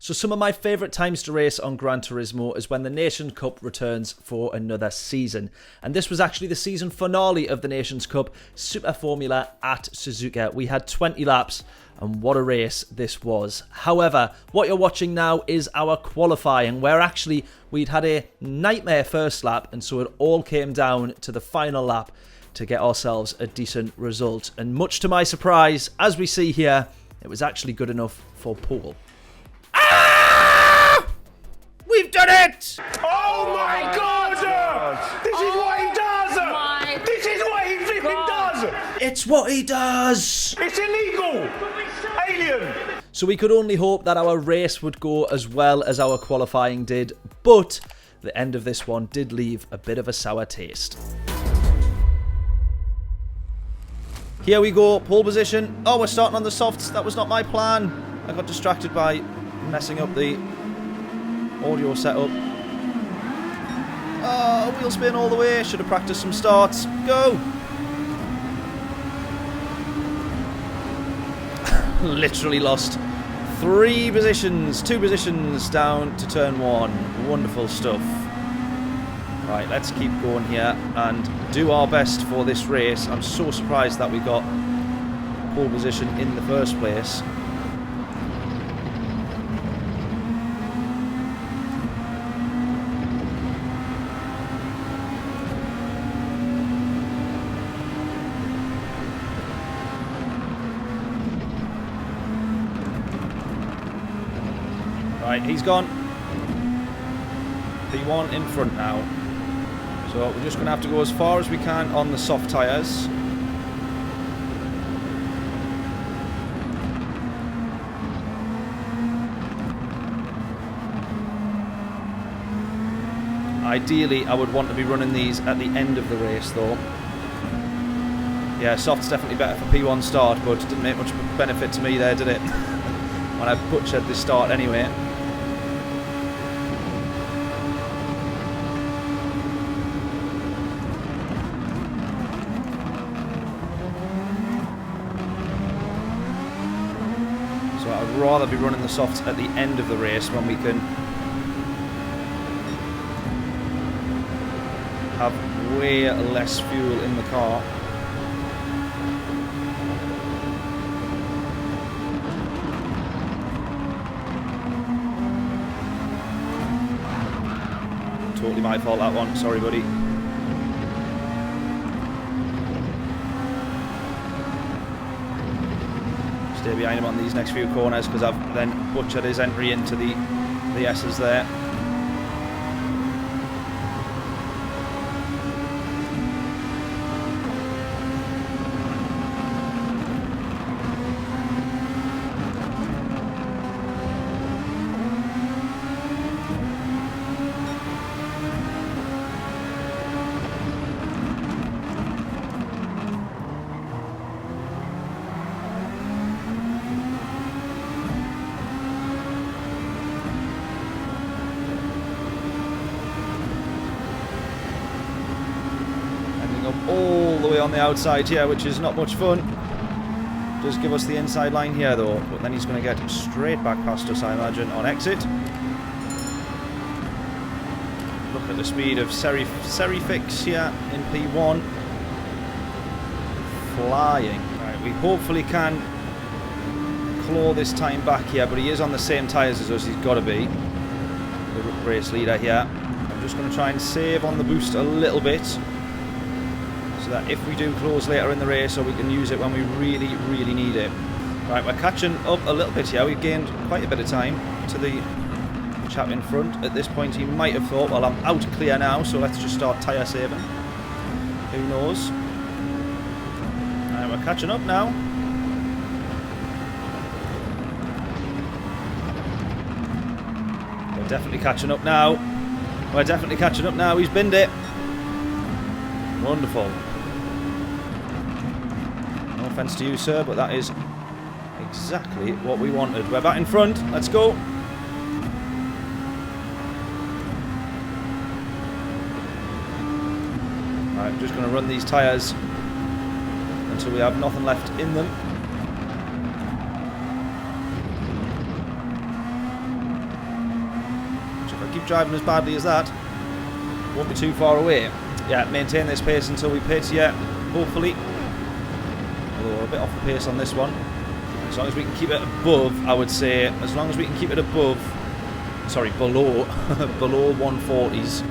So some of my favourite times to race on Gran Turismo is when the Nations Cup returns for another season. And this was actually the season finale of the Nations Cup Super Formula at Suzuka. We had 20 laps and what a race this was. However, what you're watching now is our qualifying, where actually we'd had a nightmare first lap, and so it all came down to the final lap to get ourselves a decent result. And much to my surprise, as we see here, it was actually good enough for pole. Ah! We've done it! Oh my God! This is what he does! This is what he flipping does! It's what he does! It's illegal! Alien! So we could only hope that our race would go as well as our qualifying did, but the end of this one did leave a bit of a sour taste. Here we go, pole position. Oh, we're starting on the softs. That was not my plan. I got distracted by messing up the audio setup. Oh, wheel spin all the way. Should have practiced some starts. Go! Literally lost 3 positions, 2 positions down to turn 1. Wonderful stuff. Right, let's keep going here and do our best for this race. I'm so surprised that we got pole position in the first place. Right, he's gone. P1 in front now. So we're just going to have to go as far as we can on the soft tyres. Ideally, I would want to be running these at the end of the race though. Yeah, soft's definitely better for P1 start, but it didn't make much benefit to me there, did it? When I butchered this start anyway. So I'd rather be running the softs at the end of the race when we can have way less fuel in the car. Totally my fault that one, sorry buddy. Stay behind him on these next few corners because I've then butchered his entry into the S's there. All the way on the outside here, which is not much fun. Does give us the inside line here though, but then he's going to get straight back past us, I imagine, on exit. Look at the speed of Serifix here in P1. Flying. Right, we hopefully can claw this time back here, but he is on the same tyres as us, he's got to be. The race leader here. I'm just going to try and save on the boost a little bit, so that if we do close later in the race, or we can use it when we really, really need it. Right, we're catching up a little bit here. We've gained quite a bit of time to the chap in front. At this point, he might have thought, well, I'm out clear now, so let's just start tyre saving. Who knows? Right, we're catching up now. We're definitely catching up now. We're definitely catching up now. He's binned it. Wonderful. No offence to you, sir, but that is exactly what we wanted. We're back in front. Let's go. Right, I'm just going to run these tyres until we have nothing left in them. keep driving as badly as that, won't be too far away. Yeah, maintain this pace until we pit, yeah, hopefully. Although we're a bit off the pace on this one. As long as we can keep it above, I would say, as long as we can keep it above, sorry, below, below 140s.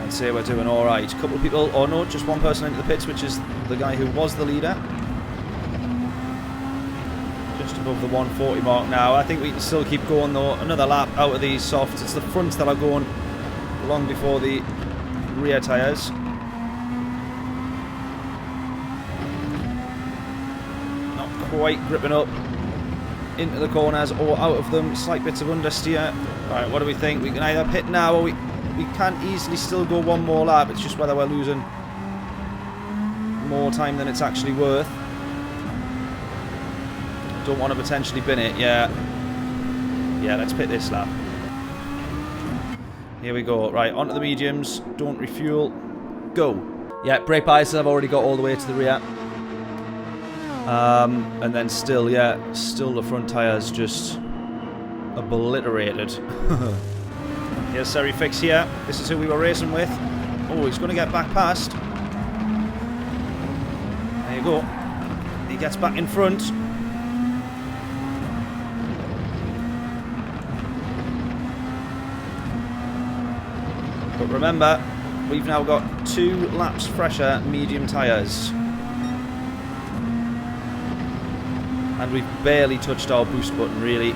I'd say we're doing alright. A couple of people, or no, just one person into the pits, which is the guy who was the leader. Just above the 140 mark now. I think we can still keep going though. Another lap out of these softs. It's the fronts that are going long before the rear tyres. Not quite gripping up into the corners or out of them. Slight bits of understeer. Right, what do we think? We can either pit now or we can easily still go one more lap. It's just whether we're losing more time than it's actually worth. Don't want to potentially bin it, yeah. Yeah, let's pit this lap. Here we go. Right, onto the mediums. Don't refuel. Go. Yeah, brake biases I've already got all the way to the rear. And then still, yeah, still the front tyres just obliterated. Here's Seri Fix here. This is who we were racing with. Oh, he's going to get back past. There you go. He gets back in front. But remember, we've now got 2 laps fresher medium tyres. And we've barely touched our boost button, really.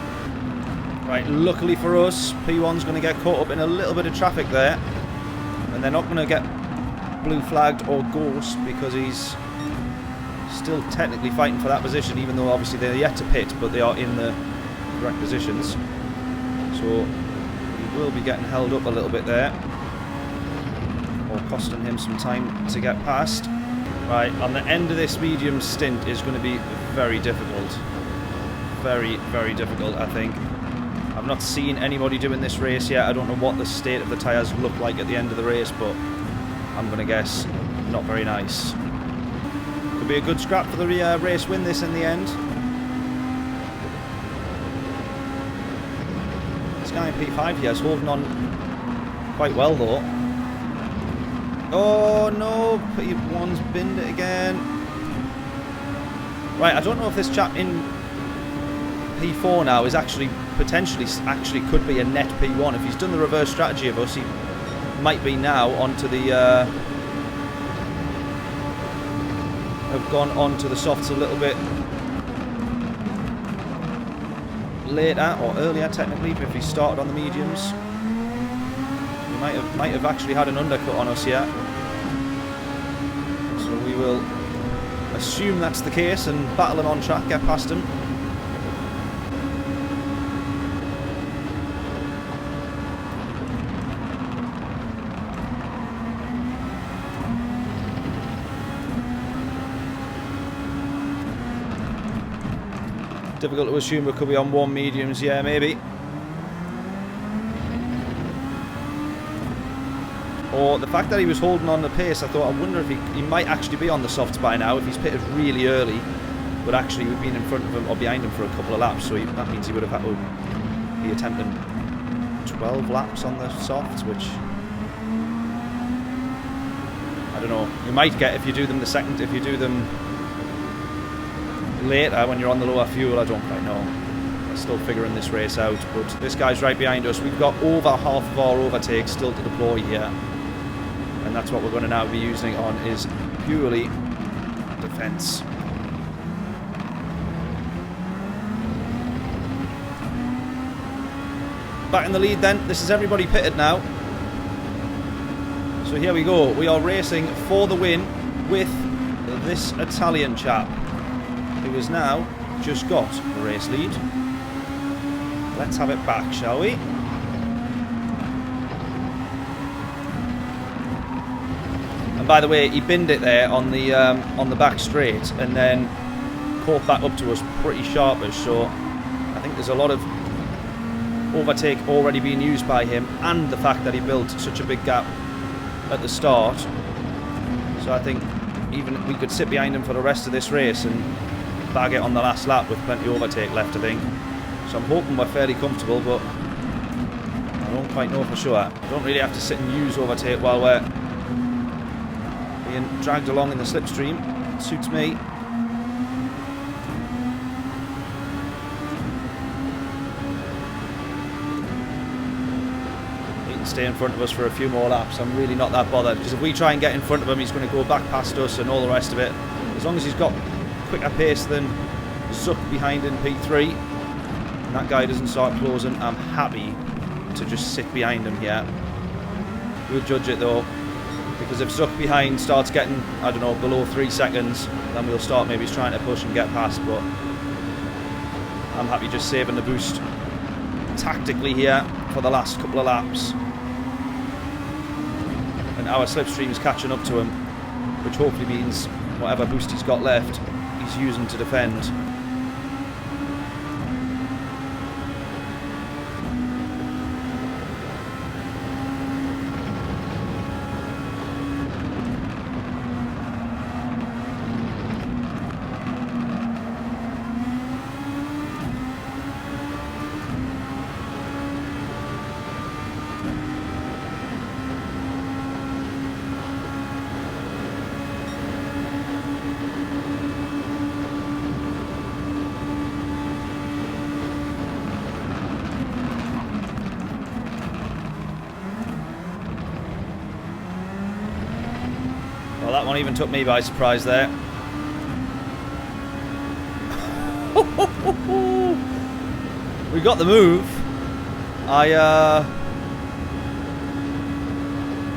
Right, luckily for us, P1's going to get caught up in a little bit of traffic there. And they're not going to get blue flagged or ghost because he's still technically fighting for that position, even though obviously they're yet to pit, but they are in the correct positions. So he will be getting held up a little bit there, or costing him some time to get past. Right, on the end of this medium stint is going to be very difficult. Very, very difficult, I think. I've not seen anybody doing this race yet. I don't know what the state of the tyres look like at the end of the race, but I'm going to guess not very nice. Could be a good scrap for the race win this in the end. This guy in P5 here is holding on quite well though. Oh no, P1's binned it again. Right, I don't know if this chap in P4 now is actually potentially could be a net P1. If he's done the reverse strategy of us, he might be now onto the have gone on to the softs a little bit later or earlier technically. If he started on the mediums, he might have actually had an undercut on us here. So we will assume that's the case and battle him on track, get past him. Difficult to assume we could be on 1 mediums, yeah, maybe. Or the fact that he was holding on the pace, I thought, I wonder if he might actually be on the softs by now if he's pitted really early. But actually we've been in front of him or behind him for a couple of laps, so that means he would have had to be attempting 12 laps on the softs, which I don't know. You might get if you do them if you do them later when you're on the lower fuel. I don't quite know. I'm still figuring this race out, but this guy's right behind us. We've got over half of our overtake still to deploy here, and that's what we're going to now be using on is purely defense. Back in the lead then. This is everybody pitted now, so here we go. We are racing for the win with this Italian chap who has now just got the race lead. Let's have it back, shall we? And by the way, he binned it there on the back straight and then caught back up to us pretty sharpish, so I think there's a lot of overtake already being used by him, and the fact that he built such a big gap at the start. So I think even we could sit behind him for the rest of this race and bag it on the last lap with plenty of overtake left, I think. So I'm hoping we're fairly comfortable, but I don't quite know for sure. I don't really have to sit and use overtake while we're being dragged along in the slipstream. It suits me. He can stay in front of us for a few more laps. I'm really not that bothered, because if we try and get in front of him, he's going to go back past us and all the rest of it. As long as he's got quicker pace than Zuck behind in P3, and that guy doesn't start closing, I'm happy to just sit behind him here. We'll judge it though, because if Zuck behind starts getting, I don't know, below 3 seconds, then we'll start maybe trying to push and get past, but I'm happy just saving the boost tactically here for the last couple of laps. And our slipstream's catching up to him, which hopefully means whatever boost he's got left, he's using to defend. Well, that one even took me by surprise there. We got the move. I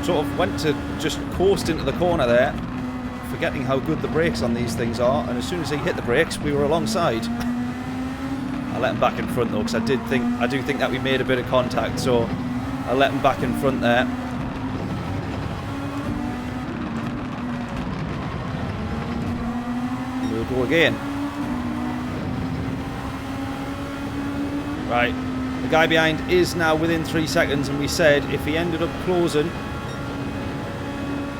sort of went to just coast into the corner there, forgetting how good the brakes on these things are, and as soon as he hit the brakes, we were alongside. I let him back in front though, because I do think that we made a bit of contact, so I let him back in front there. Go again. Right, the guy behind is now within 3 seconds, and we said if he ended up closing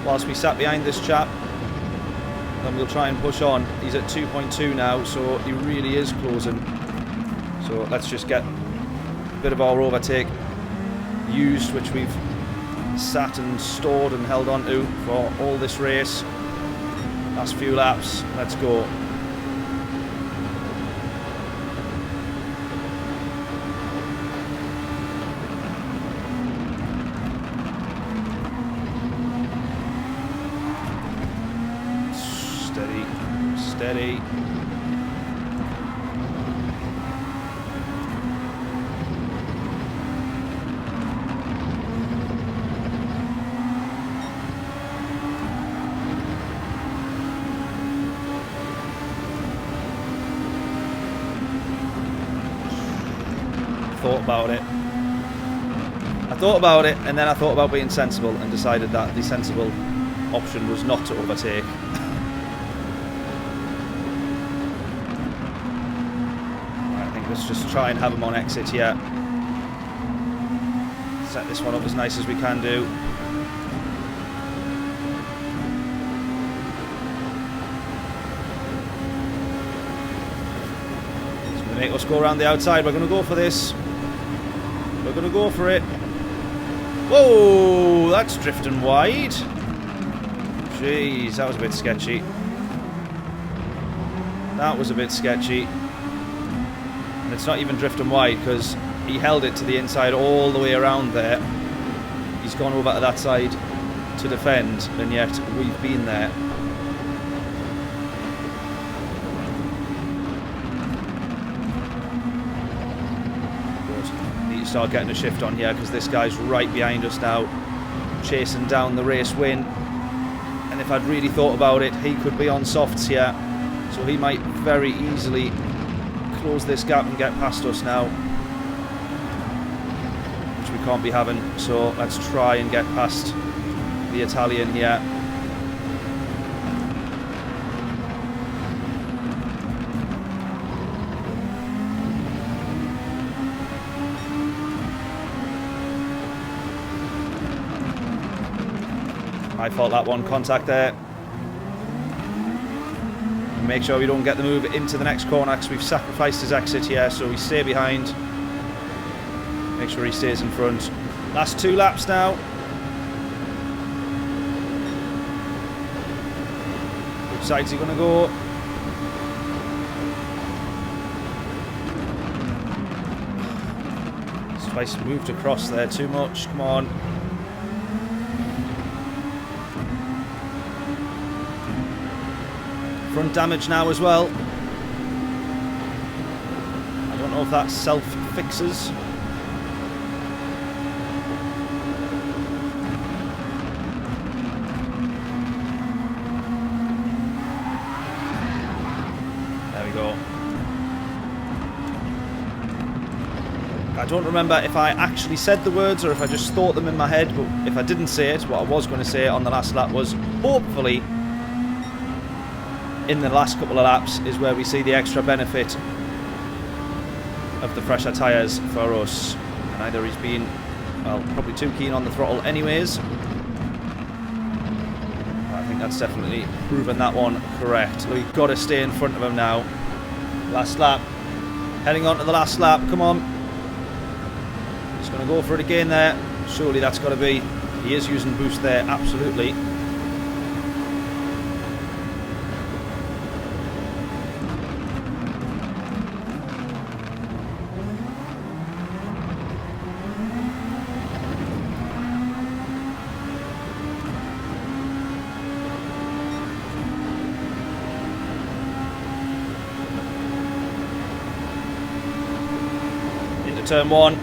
whilst we sat behind this chap, then we'll try and push on. He's at 2.2 now, so he really is closing. So let's just get a bit of our overtake used, which we've sat and stored and held on to for all this race. Last few laps, let's go. Steady, steady. I thought about it, and then I thought about being sensible and decided that the sensible option was not to overtake. I think let's just try and have him on exit here. Set this one up as nice as we can do. It's going to make us go around the outside. We're going to go for this. We're going to go for it. Whoa, that's drifting wide. Jeez, that was a bit sketchy. That was a bit sketchy. And it's not even drifting wide because he held it to the inside all the way around there. He's gone over to that side to defend, and yet we've been there. Start getting a shift on here because this guy's right behind us now, chasing down the race win. And if I'd really thought about it, he could be on softs here, so he might very easily close this gap and get past us now, which we can't be having. So let's try and get past the Italian here. My fault, that one contact there. And make sure we don't get the move into the next corner because we've sacrificed his exit here, so we stay behind. Make sure he stays in front. Last 2 laps now. Which side's he going to go? Spice moved across there too much. Come on. Front damage now as well. I don't know if that self-fixes. There we go. I don't remember if I actually said the words or if I just thought them in my head, but if I didn't say it, what I was going to say on the last lap was, hopefully, in the last couple of laps is where we see the extra benefit of the fresher tyres for us. And either he's been, well, probably too keen on the throttle anyways. I think that's definitely proven that one correct. We've got to stay in front of him now. Last lap. Heading on to the last lap. Come on. He's going to go for it again there. Surely that's got to be. He is using boost there, absolutely. Turn 1.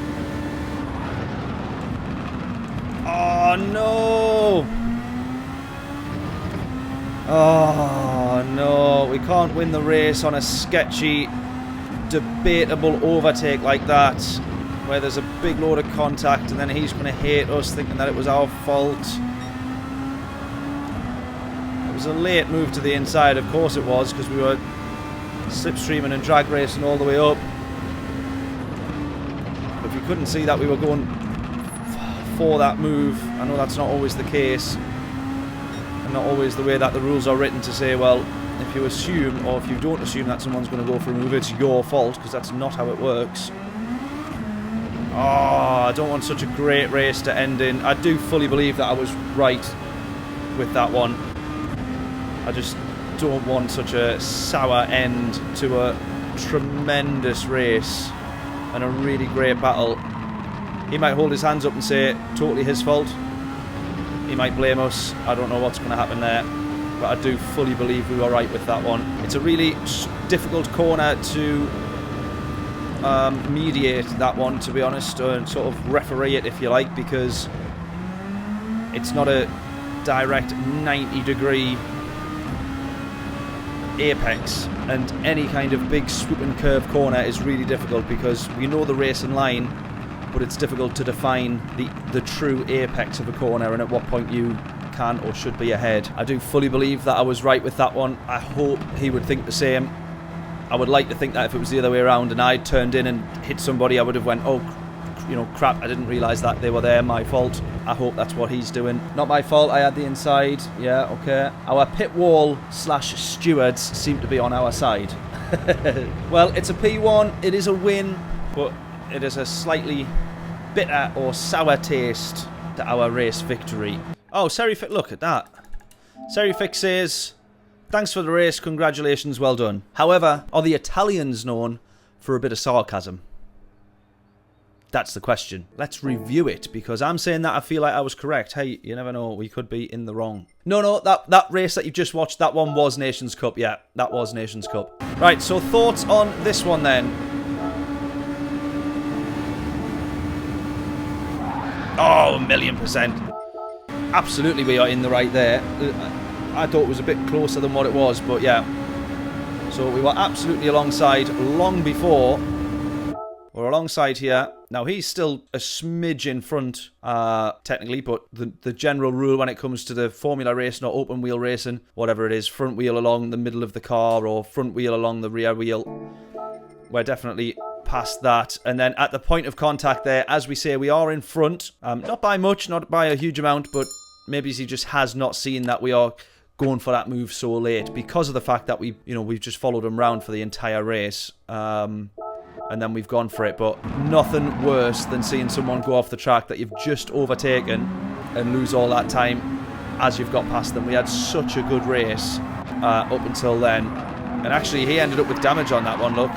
Oh no! Oh no, we can't win the race on a sketchy, debatable overtake like that, where there's a big load of contact and then he's going to hate us thinking that it was our fault. It was a late move to the inside, of course it was, because we were slipstreaming and drag racing all the way up. If you couldn't see that we were going for that move, I know that's not always the case, and not always the way that the rules are written to say, well, if you assume, or if you don't assume that someone's going to go for a move, it's your fault, because that's not how it works. Oh, I don't want such a great race to end in. I do fully believe that I was right with that one. I just don't want such a sour end to a tremendous race and a really great battle. He might hold his hands up and say, totally his fault. He might blame us. I don't know what's going to happen there. But I do fully believe we were right with that one. It's a really difficult corner to mediate that one, to be honest, or sort of referee it, if you like, because it's not a direct 90-degree apex, and any kind of big swoop and curve corner is really difficult because we know the racing line, but it's difficult to define the true apex of a corner and at what point you can or should be ahead. I do fully believe that I was right with that one. I hope he would think the same. I would like to think that if it was the other way around and I'd turned in and hit somebody, I would have went, oh, you know, crap, I didn't realise that they were there, my fault. I hope that's what he's doing. Not my fault, I had the inside. Yeah, okay. Our pit wall / stewards seem to be on our side. Well, it's a P1, it is a win, but it is a slightly bitter or sour taste to our race victory. Oh, Serifix, look at that. Serifix says, thanks for the race, congratulations, well done. However, are the Italians known for a bit of sarcasm? That's the question. Let's review it, because I'm saying that I feel like I was correct. Hey, you never know, we could be in the wrong. No, that race that you just watched, that one was Nations Cup. Yeah, that was Nations Cup. Right, so thoughts on this one then? Oh, 1,000,000%. Absolutely we are in the right there. I thought it was a bit closer than what it was, but yeah. So we were absolutely alongside long before. We're alongside here. Now, he's still a smidge in front, technically, but the general rule when it comes to the formula racing or open wheel racing, whatever it is, front wheel along the middle of the car or front wheel along the rear wheel, we're definitely past that. And then at the point of contact there, as we say, we are in front. Not by much, not by a huge amount, but maybe he just has not seen that we are going for that move so late because of the fact that we've just followed him round for the entire race. And then we've gone for it, but nothing worse than seeing someone go off the track that you've just overtaken and lose all that time as you've got past them. We had such a good race up until then, and actually he ended up with damage on that one, look,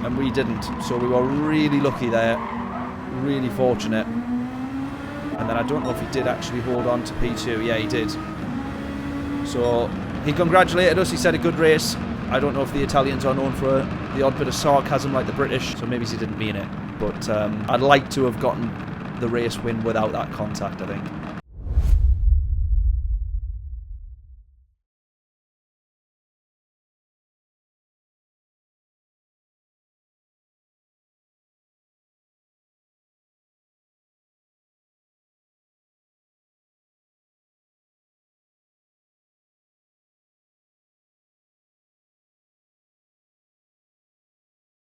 and we didn't, so we were really lucky there, really fortunate. And then I don't know if he did actually hold on to P2. Yeah, he did. So he congratulated us, he said a good race. I don't know if the Italians are known for the odd bit of sarcasm like the British, so maybe he didn't mean it. But I'd like to have gotten the race win without that contact, I think.